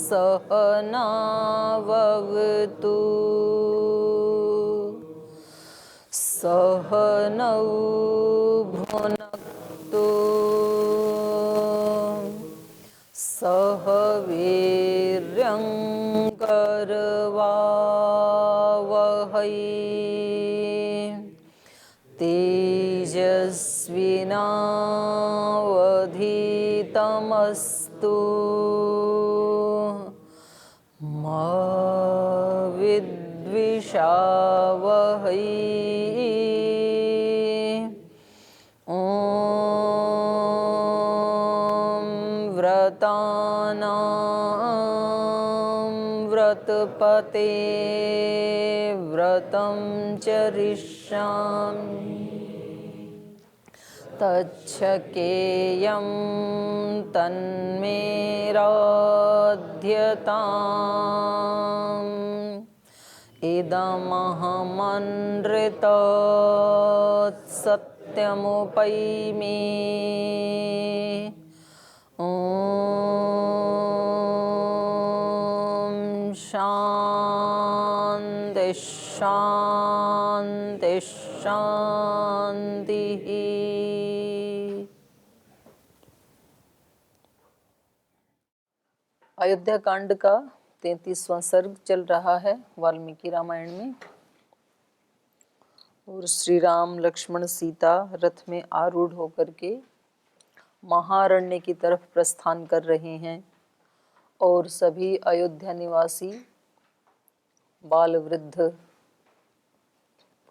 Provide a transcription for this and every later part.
सहनाववतु सहनौ भुनक्तु सह वीर्यं करवावहै तेजस्विनावधीतमस्तु मा विद्विषावहै। व्रतानां व्रतपते व्रतं चरिष्यामि तच्छकेयं तन्मे राध्यताम् इदमहमनृतात् सत्यमुपैमि ॐ शान्ति शान्ति शान्तिः। अयोध्या कांड का 33वां सर्ग चल रहा है वाल्मीकि रामायण में। और श्री राम लक्ष्मण सीता रथ में आरूढ़ होकर के महारण्य की तरफ प्रस्थान कर रहे हैं और सभी अयोध्या निवासी बाल वृद्ध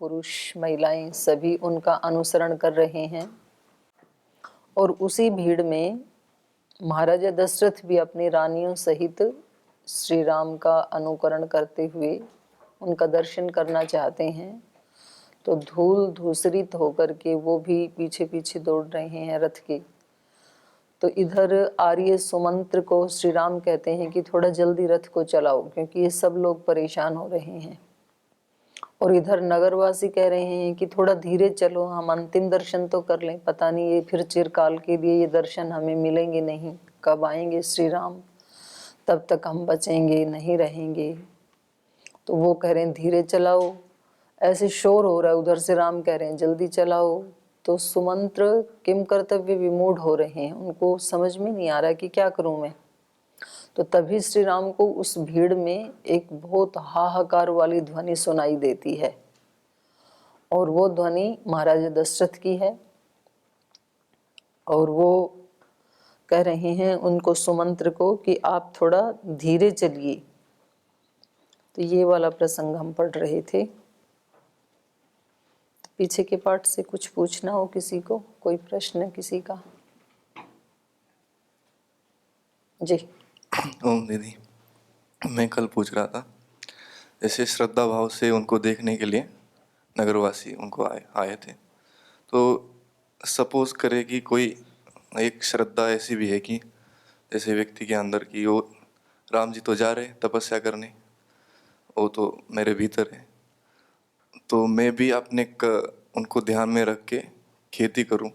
पुरुष महिलाएं सभी उनका अनुसरण कर रहे हैं। और उसी भीड़ में महाराजा दशरथ भी अपनी रानियों सहित श्री राम का अनुकरण करते हुए उनका दर्शन करना चाहते हैं। तो धूल धूसरित होकर के वो भी पीछे पीछे दौड़ रहे हैं रथ के। तो इधर आर्य सुमंत्र को श्री राम कहते हैं कि थोड़ा जल्दी रथ को चलाओ क्योंकि ये सब लोग परेशान हो रहे हैं। और इधर नगरवासी कह रहे हैं कि थोड़ा धीरे चलो, हम अंतिम दर्शन तो कर लें, पता नहीं ये फिर चिरकाल के लिए ये दर्शन हमें मिलेंगे नहीं, कब आएंगे श्री राम, तब तक हम बचेंगे नहीं रहेंगे। तो वो कह रहे हैं धीरे चलाओ, ऐसे शोर हो रहा है। उधर से राम कह रहे हैं जल्दी चलाओ। तो सुमंत्र किम कर्तव्य विमूढ़ हो रहे हैं, उनको समझ में नहीं आ रहा कि क्या करूं मैं। तो तभी श्री राम को उस भीड़ में एक बहुत हाहाकार वाली ध्वनि सुनाई देती है और वो ध्वनि महाराजा दशरथ की है। और वो कह रहे हैं उनको सुमंत्र को कि आप थोड़ा धीरे चलिए। तो ये वाला प्रसंग हम पढ़ रहे थे। पीछे के पाठ से कुछ पूछना हो किसी को, कोई प्रश्न किसी का? जी। ओम दीदी, मैं कल पूछ रहा था जैसे श्रद्धा भाव से उनको देखने के लिए नगरवासी उनको आए थे, तो सपोज करे कि कोई एक श्रद्धा ऐसी भी है कि जैसे व्यक्ति के अंदर की वो राम जी तो जा रहे तपस्या करने, वो तो मेरे भीतर है, तो मैं भी अपने उनको ध्यान में रख के खेती करूं,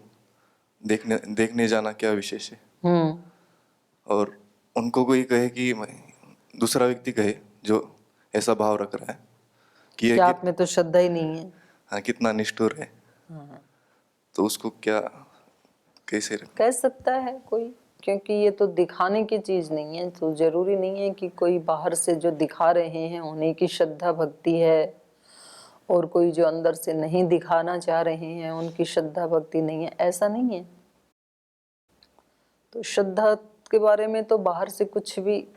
देखने जाना क्या विशेष है? और उनको कोई कहे कि दूसरा व्यक्ति कहे जो ऐसा भाव रख रहा है कि आप में तो श्रद्धा ही नहीं है, हाँ कितना निष्ठुर है, तो उसको क्या कैसे कह सकता है कोई? क्योंकि ये तो दिखाने की चीज नहीं है, तो जरूरी नहीं है कि कोई बाहर से जो दिखा रहे हैं उन्हीं की श्रद्धा भक्ति है और कोई जो अंदर से नहीं दिखाना चाह रहे हैं उनकी श्रद्धा भक्ति नहीं है, ऐसा नहीं है। तो श्रद्धा के बारे में तो बाहर से कुछ भी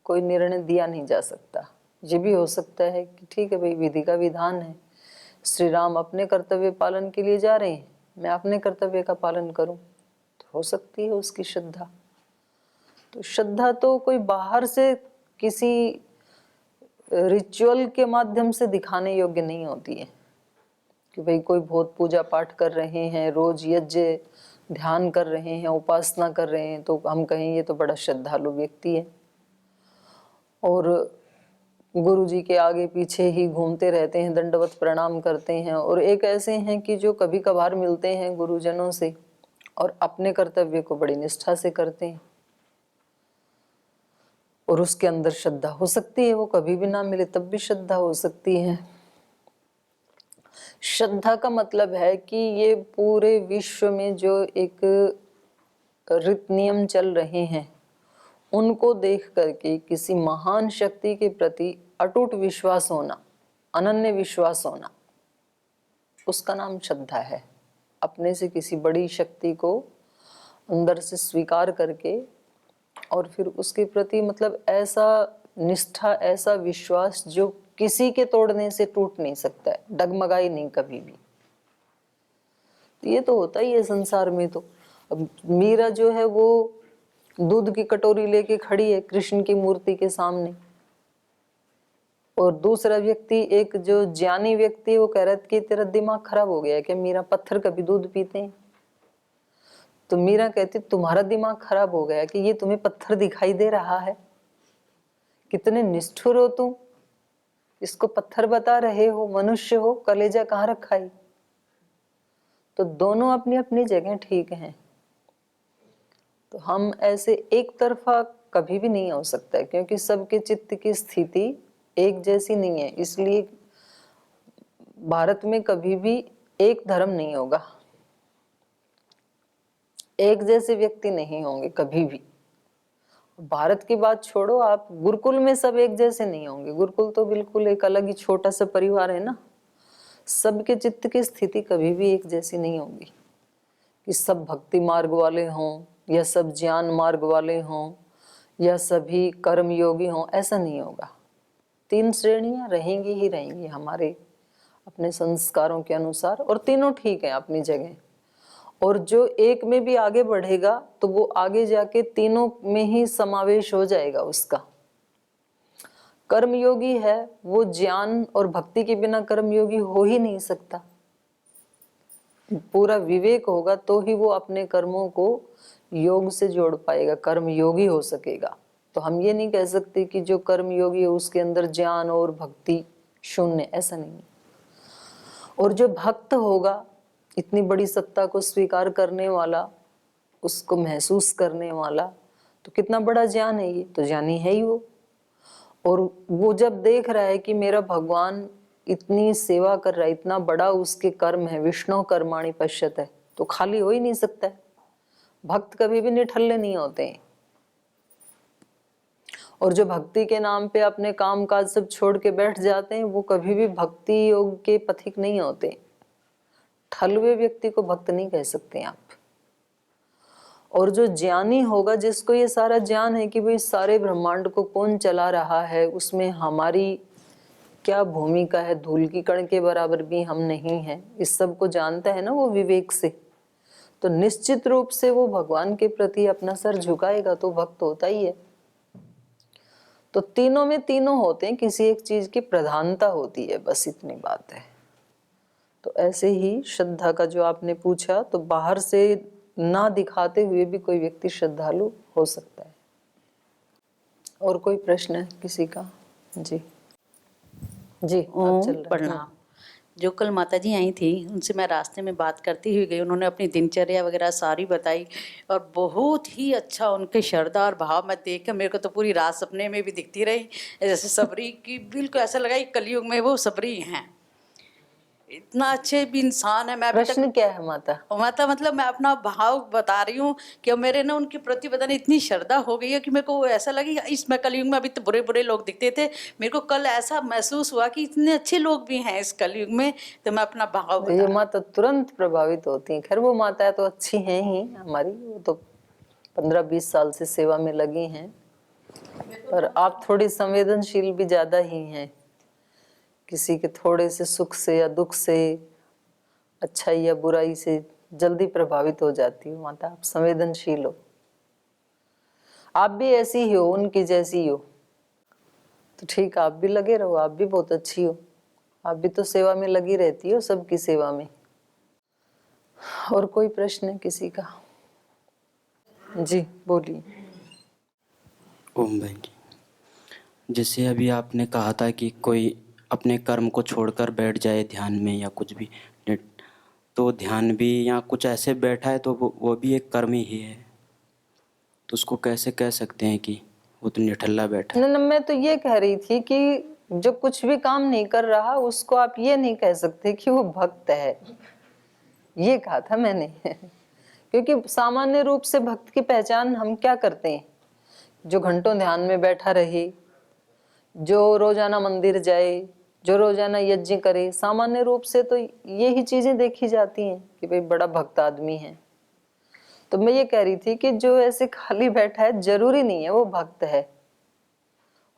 कोई निर्णय दिया नहीं जा सकता। ये भी हो सकता है कि ठीक है भाई, विधि का विधान है, श्री राम अपने कर्तव्य पालन के लिए जा रहे हैं, मैं अपने कर्तव्य का पालन करूं, तो हो सकती है उसकी श्रद्धा। तो श्रद्धा तो कोई बाहर से किसी रिचुअल के माध्यम से दिखाने योग्य नहीं होती है कि भाई कोई बहुत पूजा पाठ कर रहे हैं, रोज यज्ञ ध्यान कर रहे हैं, उपासना कर रहे हैं, तो हम कहें ये तो बड़ा श्रद्धालु व्यक्ति है। और गुरु जी के आगे पीछे ही घूमते रहते हैं, दंडवत प्रणाम करते हैं। और एक ऐसे हैं कि जो कभी कभार मिलते हैं गुरुजनों से और अपने कर्तव्य को बड़ी निष्ठा से करते हैं। और उसके अंदर श्रद्धा हो सकती है, वो कभी भी ना मिले तब भी श्रद्धा हो सकती है। श्रद्धा का मतलब है कि ये पूरे विश्व में जो एक रीत नियम चल रहे हैं उनको देख करके किसी महान शक्ति के प्रति अटूट विश्वास होना, अनन्य विश्वास होना, उसका नाम श्रद्धा है। अपने से किसी बड़ी शक्ति को अंदर से स्वीकार करके और फिर उसके प्रति मतलब ऐसा निष्ठा, ऐसा विश्वास जो किसी के तोड़ने से टूट नहीं सकता है, डगमगाई नहीं कभी भी। ये तो होता ही है संसार में। तो अब मीरा जो है वो दूध की कटोरी लेके खड़ी है कृष्ण की मूर्ति के सामने, और दूसरा व्यक्ति, एक जो ज्ञानी व्यक्ति है, वो कह रहा है कि तेरा दिमाग खराब हो गया है क्या, मीरा पत्थर कभी दूध पीते हैं? तो मीरा कहती तुम्हारा दिमाग खराब हो गया कि ये तुम्हें पत्थर दिखाई दे रहा है? कितने निष्ठुर हो तुम, इसको पत्थर बता रहे हो, मनुष्य हो, कलेजा कहाँ रखा है? तो दोनों अपनी अपनी जगह ठीक हैं। तो हम ऐसे एक तरफा कभी भी नहीं हो सकता है, क्योंकि सबके चित्त की स्थिति एक जैसी नहीं है। इसलिए भारत में कभी भी एक धर्म नहीं होगा, एक जैसे व्यक्ति नहीं होंगे कभी भी। भारत की बात छोड़ो, आप गुरुकुल में सब एक जैसे नहीं होंगे। गुरुकुल तो बिल्कुल एक अलग ही छोटा सा परिवार है ना। सबके चित्त की स्थिति कभी भी एक जैसी नहीं होगी कि सब भक्ति मार्ग वाले हों या सब ज्ञान मार्ग वाले हों या सभी कर्म योगी हों, ऐसा नहीं होगा। तीन श्रेणियां रहेंगी ही रहेंगी हमारे अपने संस्कारों के अनुसार, और तीनों ठीक है अपनी जगह। और जो एक में भी आगे बढ़ेगा तो वो आगे जाके तीनों में ही समावेश हो जाएगा उसका। कर्मयोगी है वो ज्ञान और भक्ति के बिना कर्मयोगी हो ही नहीं सकता। पूरा विवेक होगा तो ही वो अपने कर्मों को योग से जोड़ पाएगा, कर्म योगी हो सकेगा। तो हम ये नहीं कह सकते कि जो कर्म योगी है उसके अंदर ज्ञान और भक्ति शून्य, ऐसा नहीं। और जो भक्त होगा, इतनी बड़ी सत्ता को स्वीकार करने वाला, उसको महसूस करने वाला, तो कितना बड़ा ज्ञान है ये, तो ज्ञानी है ही वो। और वो जब देख रहा है कि मेरा भगवान इतनी सेवा कर रहा है, इतना बड़ा उसके कर्म है, विष्णु कर्माणि पश्यत है, तो खाली हो ही नहीं सकता है। भक्त कभी भी निठल्ले नहीं होते हैं। और जो भक्ति के नाम पे अपने काम काज सब छोड़ के बैठ जाते हैं, वो कभी भी भक्ति योग के पथिक नहीं होते। ठलवे व्यक्ति को भक्त नहीं कह सकते आप। और जो ज्ञानी होगा, जिसको ये सारा ज्ञान है कि भाई सारे ब्रह्मांड को कौन चला रहा है, उसमें हमारी क्या भूमिका है, धूल की कण के बराबर भी हम नहीं हैं, इस सब को जानता है ना वो विवेक से, तो निश्चित रूप से वो भगवान के प्रति अपना सर झुकाएगा, तो भक्त होता ही है। तो तीनों में तीनों होते हैं, किसी एक चीज की प्रधानता होती है, बस इतनी बात है। तो ऐसे ही श्रद्धा का जो आपने पूछा, तो बाहर से ना दिखाते हुए भी कोई व्यक्ति श्रद्धालु हो सकता है। और कोई प्रश्न है किसी का? जी जी, आप चल रहे हैं। प्रणाम। जो कल माता जी आई थी, उनसे मैं रास्ते में बात करती हुई गई। उन्होंने अपनी दिनचर्या वगैरह सारी बताई और बहुत ही अच्छा उनके श्रद्धा और भाव मैं देख कर मेरे को तो पूरी रात सपने में भी दिखती रही, जैसे सबरी की। बिल्कुल ऐसा लगा कि कलयुग में वो सबरी हैं। इतना अच्छे भी इंसान है। मैं अभी प्रश्न क्या है माता? माता मतलब मैं अपना भाव बता रही हूँ कि मेरे ना उनके प्रति पता नहीं इतनी श्रद्धा हो गई है कि मेरे को ऐसा लगे इसमें कलयुग में अभी तो बुरे बुरे लोग दिखते थे, मेरे को कल ऐसा महसूस हुआ कि इतने अच्छे लोग भी हैं इस कलयुग में। तो मैं अपना भाव ये माता तुरंत प्रभावित होती है। खैर वो माता तो अच्छी हैं ही हमारी, वो तो 15-20 साल से सेवा में लगी हैं, पर आप थोड़ी संवेदनशील भी ज्यादा ही हैं। किसी के थोड़े से सुख से या दुख से, अच्छाई या बुराई से जल्दी प्रभावित हो जाती हो माता। आप संवेदनशील हो, आप भी ऐसी ही हो, उनकी जैसी ही हो, तो ठीक, आप भी लगे रहो, आप भी बहुत अच्छी हो। आप भी तो सेवा में लगी रहती हो, सबकी सेवा में। और कोई प्रश्न है किसी का? जी बोलिए। ओम भाई जी, जैसे अभी आपने कहा था कि कोई अपने कर्म को छोड़कर बैठ जाए ध्यान में या कुछ भी, तो ध्यान भी या कुछ ऐसे बैठा है तो वो भी एक कर्म ही है, तो उसको कैसे कह सकते हैं कि वो तो निठल्ला बैठा है। न, मैं तो ये कह रही थी कि जो कुछ भी काम नहीं कर रहा उसको आप ये नहीं कह सकते कि वो भक्त है, ये कहा था मैंने। क्योंकि सामान्य रूप से भक्त की पहचान हम क्या करते हैं? जो घंटों ध्यान में बैठा रहे, जो रोजाना मंदिर जाए, जो रोजाना यज्ञ करे, सामान्य रूप से तो यही चीजें देखी जाती हैं कि भाई बड़ा भक्त आदमी है। तो मैं ये कह रही थी कि जो ऐसे खाली बैठा है जरूरी नहीं है वो भक्त है।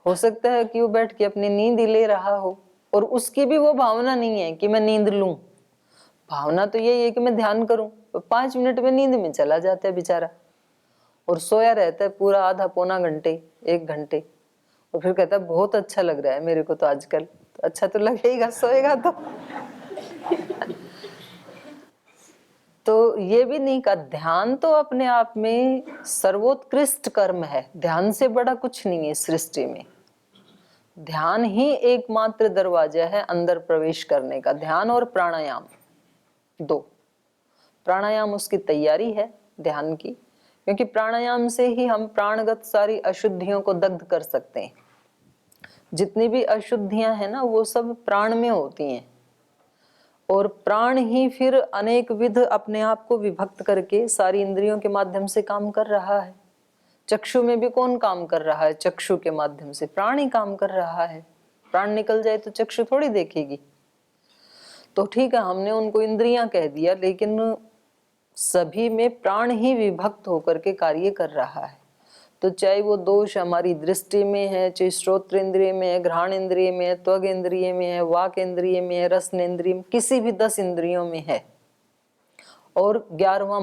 हो सकता है कि वो बैठ के अपनी नींद ही ले रहा हो और उसकी भी वो भावना नहीं है कि मैं नींद लूं। भावना तो यही है कि मैं ध्यान करूं। 5 मिनट में नींद में चला जाता है बेचारा और सोया रहता है पूरा आधा पौना घंटे 1 घंटे, और फिर कहता है बहुत अच्छा लग रहा है मेरे को तो आजकल। तो अच्छा तो लगेगा, सोएगा तो ये भी नहीं कहा। ध्यान तो अपने आप में सर्वोत्कृष्ट कर्म है, ध्यान से बड़ा कुछ नहीं है सृष्टि में। ध्यान ही एकमात्र दरवाजा है अंदर प्रवेश करने का। ध्यान और प्राणायाम 2। प्राणायाम उसकी तैयारी है ध्यान की, क्योंकि प्राणायाम से ही हम प्राणगत सारी अशुद्धियों को दग्ध कर सकते हैं। जितनी भी अशुद्धियां हैं ना वो सब प्राण में होती हैं, और प्राण ही फिर अनेक विध अपने आप को विभक्त करके सारी इंद्रियों के माध्यम से काम कर रहा है। चक्षु में भी कौन काम कर रहा है? चक्षु के माध्यम से प्राण ही काम कर रहा है। प्राण निकल जाए तो चक्षु थोड़ी देखेगी। तो ठीक है, हमने उनको इंद्रियां कह दिया, लेकिन सभी में प्राण ही विभक्त होकर के कार्य कर रहा है। तो चाहे वो दोष हमारी दृष्टि में है, चाहे श्रोत्र इंद्रिय में है, घ्राण इंद्रिय में है, त्वग इंद्रिय में है, वाक इंद्रिय में है, रसन इंद्रिय में, किसी भी 10 इंद्रियों में है। और 11वां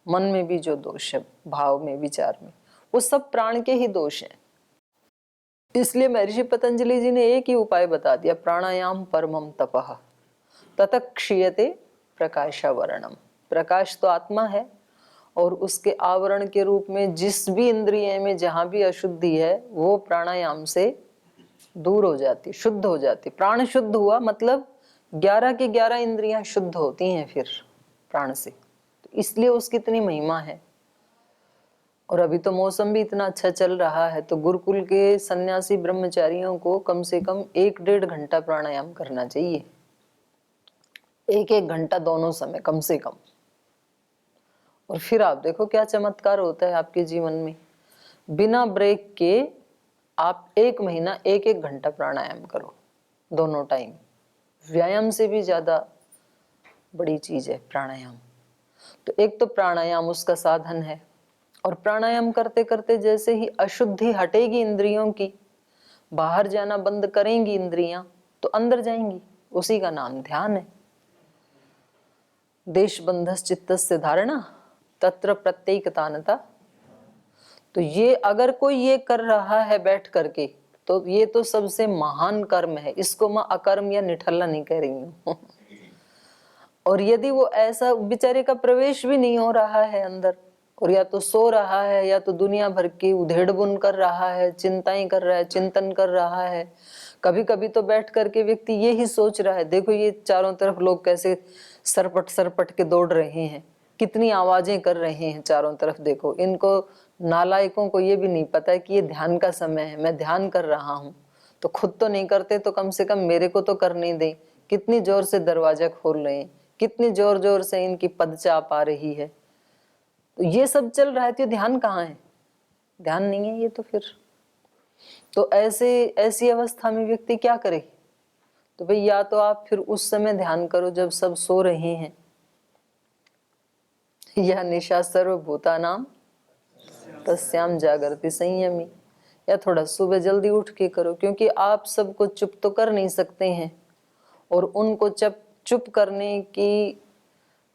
मन में भी जो दोष है, भाव में, विचार में, वो सब प्राण के ही दोष हैं। इसलिए महर्षि पतंजलि जी ने एक ही उपाय बता दिया, प्राणायाम परमम तपः ततः क्षीयते प्रकाशावरणम। प्रकाश तो आत्मा है, और उसके आवरण के रूप में जिस भी इंद्रिय में जहां भी अशुद्धि है वो प्राणायाम से दूर हो जाती, शुद्ध हो जाती। प्राण शुद्ध हुआ मतलब 11 की 11 इंद्रियां शुद्ध होती हैं फिर प्राण से। तो इसलिए उसकी इतनी महिमा है। और अभी तो मौसम भी इतना अच्छा चल रहा है, तो गुरुकुल के सन्यासी ब्रह्मचारियों को कम से कम 1-1.5 घंटा प्राणायाम करना चाहिए, 1-1 घंटा दोनों समय कम से कम। और फिर आप देखो क्या चमत्कार होता है आपके जीवन में। बिना ब्रेक के आप 1 महीना 1-1 घंटा प्राणायाम करो, दोनों टाइम। व्यायाम से भी ज्यादा बड़ी चीज है प्राणायाम। तो एक तो प्राणायाम उसका साधन है, और प्राणायाम करते करते जैसे ही अशुद्धि हटेगी इंद्रियों की, बाहर जाना बंद करेंगी इंद्रियां, तो अंदर जाएंगी। उसी का नाम ध्यान है। देश बंधस चित्तस्य धारणा तत्र प्रत्येकतानता। तो ये अगर कोई ये कर रहा है बैठ करके, तो ये तो सबसे महान कर्म है। इसको मैं अकर्म या निठल्ला नहीं कह रही हूँ। और यदि वो ऐसा बेचारे का प्रवेश भी नहीं हो रहा है अंदर, और या तो सो रहा है या तो दुनिया भर की उधेड़ बुन कर रहा है, चिंताएं कर रहा है, चिंतन कर रहा है। कभी कभी तो बैठ करके व्यक्ति ये ही सोच रहा है, देखो ये चारों तरफ लोग कैसे सरपट सरपट के दौड़ रहे हैं, कितनी आवाजें कर रहे हैं चारों तरफ। देखो इनको नालायकों को ये भी नहीं पता है कि ये ध्यान का समय है, मैं ध्यान कर रहा हूँ। तो खुद तो नहीं करते तो कम से कम मेरे को तो करने दें। कितनी जोर से दरवाजा खोल रहे हैं, कितनी जोर जोर से इनकी पदचाप आ रही है। तो ये सब चल रहा है, तो ध्यान कहाँ है? ध्यान नहीं है ये तो फिर। तो ऐसी अवस्था में व्यक्ति क्या करे? तो भाई या तो आप फिर उस समय ध्यान करो जब सब सो रहे हैं, या निशा सर्वभूतानां तस्याम जागृति संयमी, या थोड़ा सुबह जल्दी उठ के करो, क्योंकि आप सबको चुप तो कर नहीं सकते हैं, और उनको चुप करने की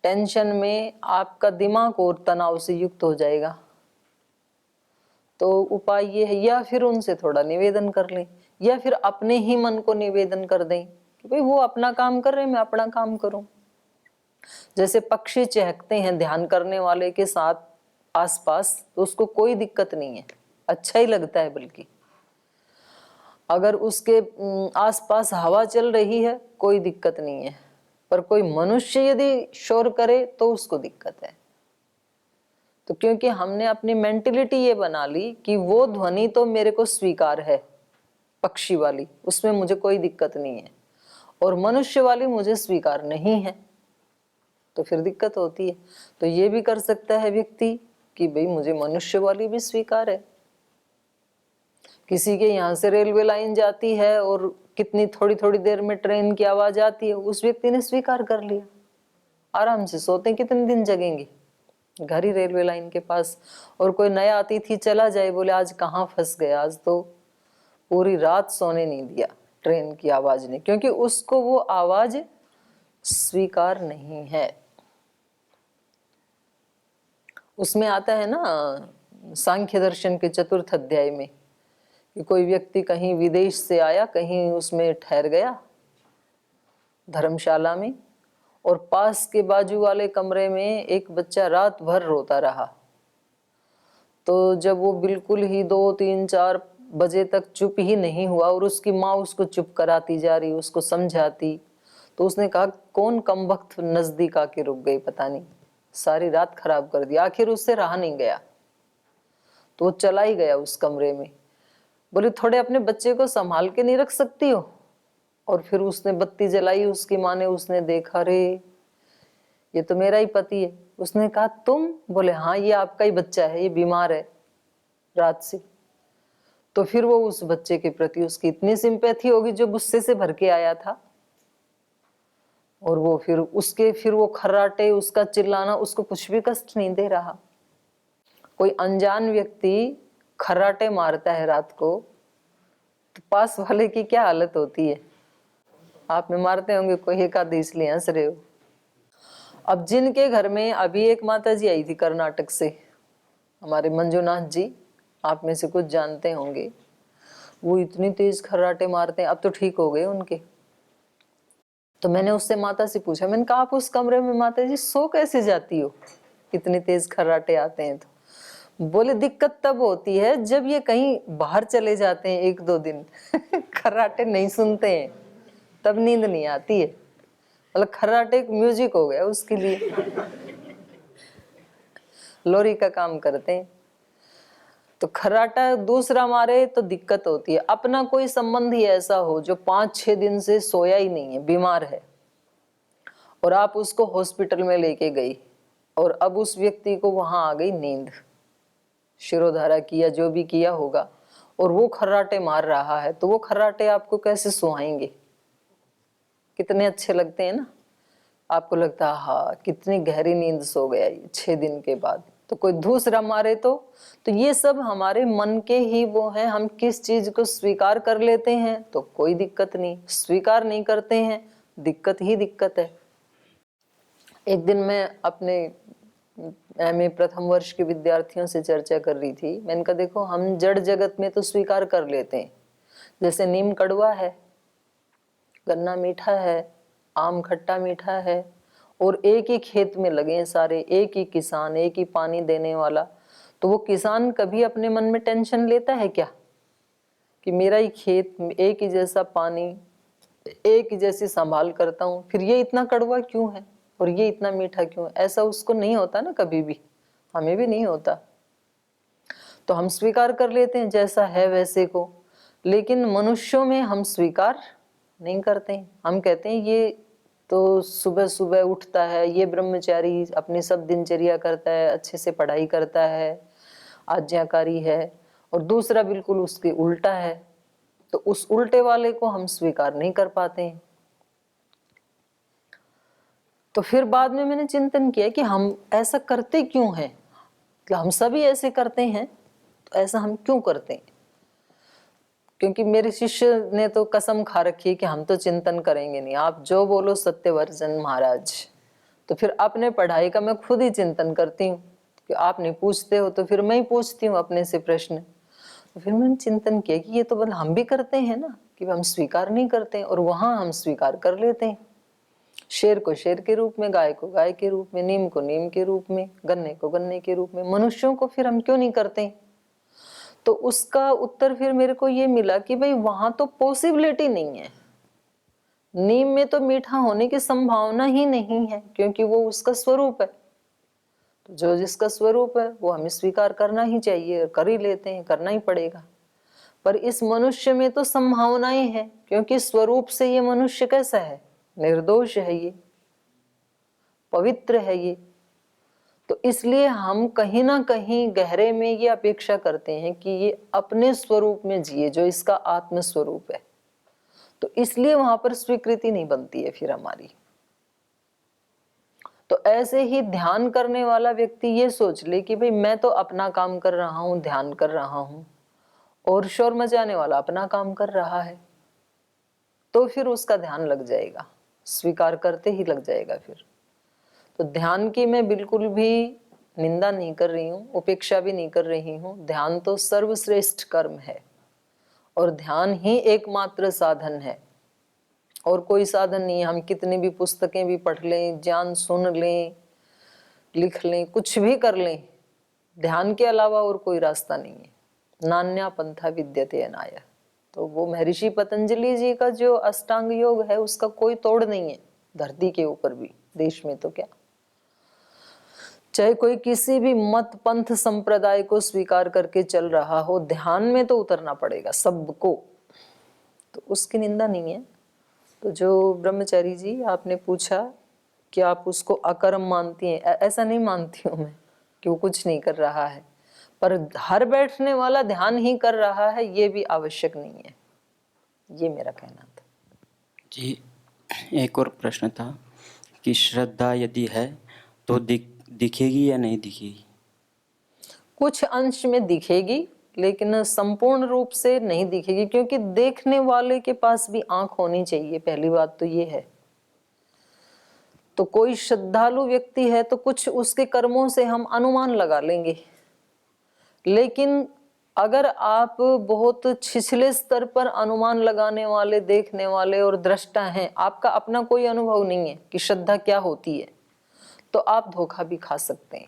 टेंशन में आपका दिमाग और तनाव से युक्त हो जाएगा। तो उपाय ये है, या फिर उनसे थोड़ा निवेदन कर लें, या फिर अपने ही मन को निवेदन कर दें कि भाई वो अपना काम कर रहे हैं, मैं अपना काम करूं। जैसे पक्षी चहकते हैं ध्यान करने वाले के साथ आसपास, तो उसको कोई दिक्कत नहीं है, अच्छा ही लगता है। बल्कि अगर उसके आसपास हवा चल रही है कोई दिक्कत नहीं है, पर कोई मनुष्य यदि शोर करे तो उसको दिक्कत है। तो क्योंकि हमने अपनी मेंटेलिटी ये बना ली कि वो ध्वनि तो मेरे को स्वीकार है, पक्षी वाली, उसमें मुझे कोई दिक्कत नहीं है, और मनुष्य वाली मुझे स्वीकार नहीं है, तो फिर दिक्कत होती है। तो ये भी कर सकता है व्यक्ति कि भाई मुझे मनुष्य वाली भी स्वीकार है। किसी के यहाँ से रेलवे लाइन जाती है और कितनी थोड़ी थोड़ी देर में ट्रेन की आवाज आती है, उस व्यक्ति ने स्वीकार कर लिया, आराम से सोते हैं, कितने दिन जगेंगे घर ही रेलवे लाइन के पास। और कोई नया अतिथि चला जाए, बोले आज कहाँ फंस गया, आज तो पूरी रात सोने नहीं दिया ट्रेन की आवाज ने, क्योंकि उसको वो आवाज स्वीकार नहीं है। उसमें आता है ना सांख्य दर्शन के 4th अध्याय में कि कोई व्यक्ति कहीं विदेश से आया, कहीं उसमें ठहर गया धर्मशाला में, और पास के बाजू वाले कमरे में एक बच्चा रात भर रोता रहा। तो जब वो बिल्कुल ही 2, 3, 4 बजे तक चुप ही नहीं हुआ और उसकी माँ उसको चुप कराती जा रही, उसको समझाती, तो उसने कहा कौन कमबख्त नजदीक आके रुक गई, पता नहीं, सारी रात खराब कर दी। आखिर उससे रहा नहीं गया तो वो चला ही गया उस कमरे में। बोले थोड़े अपने बच्चे को संभाल के नहीं रख सकती हो? और फिर उसने बत्ती जलाई, उसकी माँ ने, उसने देखा, रे ये तो मेरा ही पति है। उसने कहा तुम? बोले हाँ, ये आपका ही बच्चा है, ये बीमार है रात से। तो फिर वो उस बच्चे के प्रति उसकी इतनी सिंपैथी होगी जो गुस्से से भर के आया था, और वो फिर वो खर्राटे, उसका चिल्लाना उसको कुछ भी कष्ट नहीं दे रहा। कोई अनजान व्यक्ति खर्राटे मारता है रात को, तो पास वाले की क्या हालत होती है? आप में मारते होंगे कोई एक आधे, इसलिए हंस रहे हो। अब जिनके घर में अभी एक माता जी आई थी कर्नाटक से, हमारे मंजुनाथ जी, आप में से कुछ जानते होंगे, वो इतनी तेज खर्राटे मारते हैं, अब तो ठीक हो गए उनके। तो मैंने उससे माता से पूछा, मैंने कहा आप उस कमरे में माता जी सो कैसे जाती हो, इतने तेज खर्राटे आते हैं? तो बोले दिक्कत तब होती है जब ये कहीं बाहर चले जाते हैं 1-2 दिन खर्राटे नहीं सुनते हैं, तब नींद नहीं आती है। मतलब खर्राटे एक म्यूजिक हो गया उसके लिए लोरी का काम करते हैं। तो खर्राटा दूसरा मारे तो दिक्कत होती है। अपना कोई संबंधी ऐसा हो जो 5-6 दिन से सोया ही नहीं है, बीमार है, और आप उसको हॉस्पिटल में लेके गई, और अब उस व्यक्ति को वहां आ गई नींद, शिरोधारा किया, जो भी किया होगा, और वो खर्राटे मार रहा है, तो वो खर्राटे आपको कैसे सुहाएंगे? कितने अच्छे लगते हैं ना, आपको लगता है हाँ कितनी गहरी नींद सो गया ये 6 दिन के बाद। तो कोई दूसरा मारे तो ये सब हमारे मन के ही वो है। हम किस चीज को स्वीकार कर लेते हैं तो कोई दिक्कत नहीं, स्वीकार नहीं करते हैं दिक्कत ही दिक्कत है। एक दिन मैं अपने MA प्रथम वर्ष के विद्यार्थियों से चर्चा कर रही थी। मैंने कहा देखो, हम जड़ जगत में तो स्वीकार कर लेते हैं, जैसे नीम कड़वा है, गन्ना मीठा है, आम खट्टा मीठा है, और एक ही खेत में लगे हैं सारे, एक ही किसान, एक ही पानी देने वाला। तो वो किसान कभी अपने मन में टेंशन लेता है क्या कि मेरा ही खेत, एक ही जैसा पानी, एक ही जैसी संभाल करता हूँ, फिर ये इतना कड़वा क्यों है और ये इतना मीठा क्यों है? ऐसा उसको नहीं होता ना, कभी भी, हमें भी नहीं होता। तो हम स्वीकार कर लेते हैं जैसा है वैसे को, लेकिन मनुष्यों में हम स्वीकार नहीं करते हैं। हम कहते हैं ये तो सुबह सुबह उठता है, ये ब्रह्मचारी अपनी सब दिनचर्या करता है, अच्छे से पढ़ाई करता है, आज्ञाकारी है, और दूसरा बिल्कुल उसके उल्टा है। तो उस उल्टे वाले को हम स्वीकार नहीं कर पाते हैं। तो फिर बाद में मैंने चिंतन किया कि हम ऐसा करते क्यों हैं, कि हम सभी ऐसे करते हैं, तो ऐसा हम क्यों करते हैं? क्योंकि मेरे शिष्य ने तो कसम खा रखी है कि हम तो चिंतन करेंगे नहीं, आप जो बोलो सत्यवर्धन महाराज। तो फिर अपने पढ़ाई का मैं खुद ही चिंतन करती हूँ कि आप नहीं पूछते हो, तो फिर मैं ही पूछती हूँ अपने से प्रश्न। तो फिर मैंने चिंतन किया कि ये तो बल हम भी करते हैं ना, कि हम स्वीकार नहीं करते हैं, और वहां हम स्वीकार कर लेते हैं। शेर को शेर के रूप में, गाय को गाय के रूप में, नीम को नीम के रूप में, गन्ने को गन्ने के रूप में। मनुष्यों को फिर हम क्यों नहीं करते? तो उसका उत्तर फिर मेरे को ये मिला कि भाई वहां तो पॉसिबिलिटी नहीं है, नीम में तो मीठा होने की संभावना ही नहीं है, क्योंकि वो उसका स्वरूप है। तो जो जिसका स्वरूप है वो हमें स्वीकार करना ही चाहिए, कर ही लेते हैं, करना ही पड़ेगा। पर इस मनुष्य में तो संभावनाएं हैं, क्योंकि स्वरूप से ये मनुष्य कैसा है? निर्दोष है, ये पवित्र है ये। तो इसलिए हम कहीं ना कहीं गहरे में ये अपेक्षा करते हैं कि ये अपने स्वरूप में जिए, जो इसका आत्म स्वरूप है। तो इसलिए वहां पर स्वीकृति नहीं बनती है फिर हमारी। तो ऐसे ही ध्यान करने वाला व्यक्ति ये सोच ले कि भाई मैं तो अपना काम कर रहा हूं, ध्यान कर रहा हूं, और शोर मचाने वाला अपना काम कर रहा है, तो फिर उसका ध्यान लग जाएगा, स्वीकार करते ही लग जाएगा फिर। तो ध्यान की मैं बिल्कुल भी निंदा नहीं कर रही हूँ, उपेक्षा भी नहीं कर रही हूँ। ध्यान तो सर्वश्रेष्ठ कर्म है, और ध्यान ही एकमात्र साधन है, और कोई साधन नहीं है। हम कितनी भी पुस्तकें भी पढ़ लें, ज्ञान सुन लें, लिख लें, कुछ भी कर लें, ध्यान के अलावा और कोई रास्ता नहीं है। नान्या पंथा विद्यते अनाय। तो वो महर्षि पतंजलि जी का जो अष्टांग योग है उसका कोई तोड़ नहीं है, धरती के ऊपर भी, देश में तो क्या, चाहे कोई किसी भी मत पंथ संप्रदाय को स्वीकार करके चल रहा हो, ध्यान में तो उतरना पड़ेगा सबको, तो उसकी निंदा नहीं है। तो जो ब्रह्मचारी जी आपने पूछा कि आप उसको अकर्म मानती हैं, ऐसा नहीं मानती हूं मैं कि वो कुछ नहीं कर रहा है, पर हर बैठने वाला ध्यान ही कर रहा है ये भी आवश्यक नहीं है, ये मेरा कहना था। जी, एक और प्रश्न था कि श्रद्धा यदि है तो दिखेगी या नहीं दिखेगी? कुछ अंश में दिखेगी, लेकिन संपूर्ण रूप से नहीं दिखेगी, क्योंकि देखने वाले के पास भी आंख होनी चाहिए, पहली बात तो ये है। तो कोई श्रद्धालु व्यक्ति है तो कुछ उसके कर्मों से हम अनुमान लगा लेंगे, लेकिन अगर आप बहुत छिछले स्तर पर अनुमान लगाने वाले, देखने वाले और दृष्टा हैं, आपका अपना कोई अनुभव नहीं है कि श्रद्धा क्या होती है, तो आप धोखा भी खा सकते हैं।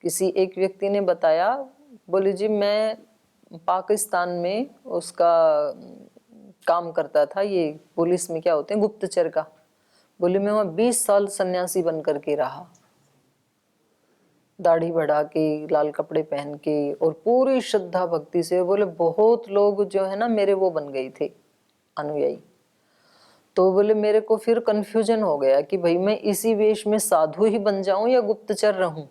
किसी एक व्यक्ति ने बताया, बोले जी मैं पाकिस्तान में उसका काम करता था, ये पुलिस में क्या होते हैं, गुप्तचर का। बोले मैं वहाँ 20 साल सन्यासी बन करके रहा, दाढ़ी बढ़ा के, लाल कपड़े पहन के, और पूरी श्रद्धा भक्ति से। बोले बहुत लोग जो है ना मेरे वो बन गए थे अनुयायी। तो बोले मेरे को फिर कंफ्यूजन हो गया कि भाई मैं इसी वेश में साधु ही बन जाऊं या गुप्तचर रहूं।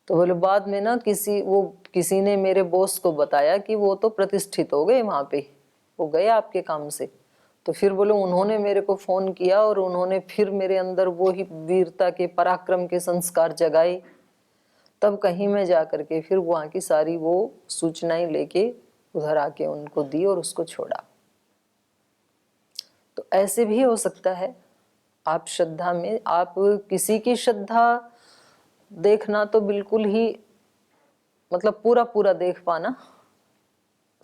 तो बोले बाद में ना किसी ने मेरे बॉस को बताया कि वो तो प्रतिष्ठित हो गए वहां पे, वो गए आपके काम से। तो फिर बोले उन्होंने मेरे को फोन किया और उन्होंने फिर मेरे अंदर वो ही वीरता के, पराक्रम के संस्कार जगाए। तब कहीं मैं जा करके फिर वहां की सारी वो सूचनाएं लेके उधर आके उनको दी और उसको छोड़ा। तो ऐसे भी हो सकता है। आप श्रद्धा में, आप किसी की श्रद्धा देखना तो बिल्कुल ही मतलब पूरा पूरा देख पाना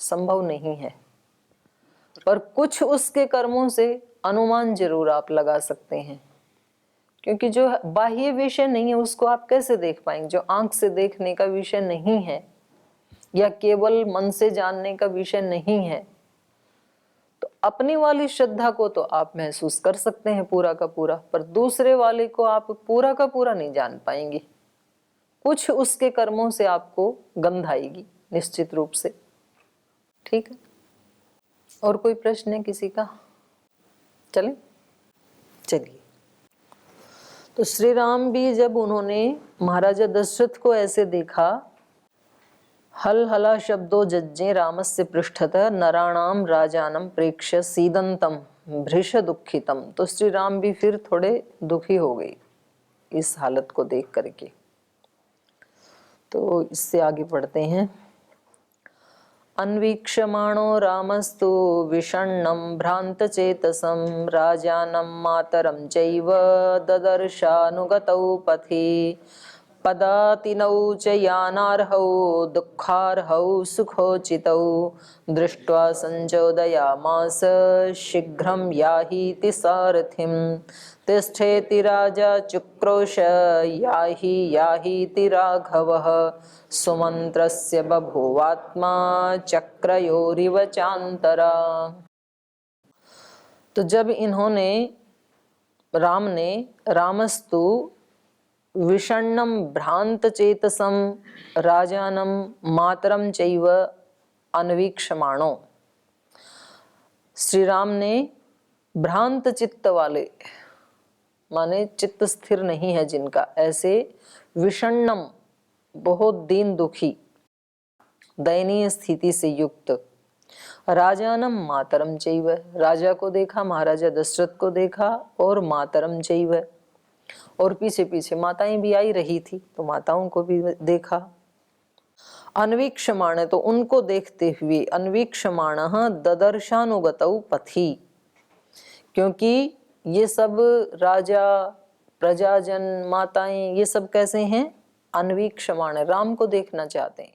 संभव नहीं है, पर कुछ उसके कर्मों से अनुमान जरूर आप लगा सकते हैं, क्योंकि जो बाह्य विषय नहीं है उसको आप कैसे देख पाएंगे, जो आंख से देखने का विषय नहीं है या केवल मन से जानने का विषय नहीं है। तो अपनी वाली श्रद्धा को तो आप महसूस कर सकते हैं पूरा का पूरा, पर दूसरे वाले को आप पूरा का पूरा नहीं जान पाएंगे। कुछ उसके कर्मों से आपको गंध आएगी निश्चित रूप से। ठीक है, और कोई प्रश्न है किसी का? चलें, चलिए। तो श्री राम भी जब उन्होंने महाराजा दशरथ को ऐसे देखा, हल हला शब्दो जज्जे रामस्य पृष्ठतः नराणाम राजानम प्रेक्ष्य सीदंतम भृश दुखितम। तो श्री राम भी फिर थोड़े दुखी हो गए इस हालत को देख करके। तो इससे आगे पढ़ते हैं। अन्वीक्षमाणो रामस्तु विषण्णं भ्रान्तचेतसं राजानं मातरं चैव ददर्शानुगतौ पथि पदातिनौ च यानार्हौ दुःखार्हौ सुखोचितौ दृष्ट्वा सञ्चोदयामास शीघ्रं याहीति सारथिं तिष्ठेति राजा चुक्रोश याहि याहीति राघवः सुमंत्रस्य बभूवात्मा चक्रयोरिव चांतरा। तो जब इन्होंने रामस्तु विषण्णम भ्रांत चेतसम राजानम मातरम चैव अन्वीक्षमाणो। श्री राम ने भ्रांत चित्त वाले, माने चित्त स्थिर नहीं है जिनका, ऐसे विषण्णम बहुत दीन दुखी दयनीय स्थिति से युक्त, राजानम मातरम चैव, राजा को देखा, महाराजा दशरथ को देखा, और मातरम चैव, और पीछे पीछे माताएं भी आई रही थी तो माताओं को भी देखा। अन्वीक्षमाण, तो उनको देखते हुए, अन्वीक्षमाणः ददर्शानुगतौ पथि, क्योंकि ये सब राजा प्रजाजन माताएं ये सब कैसे हैं, अन्वीक्षमाण, राम को देखना चाहते हैं।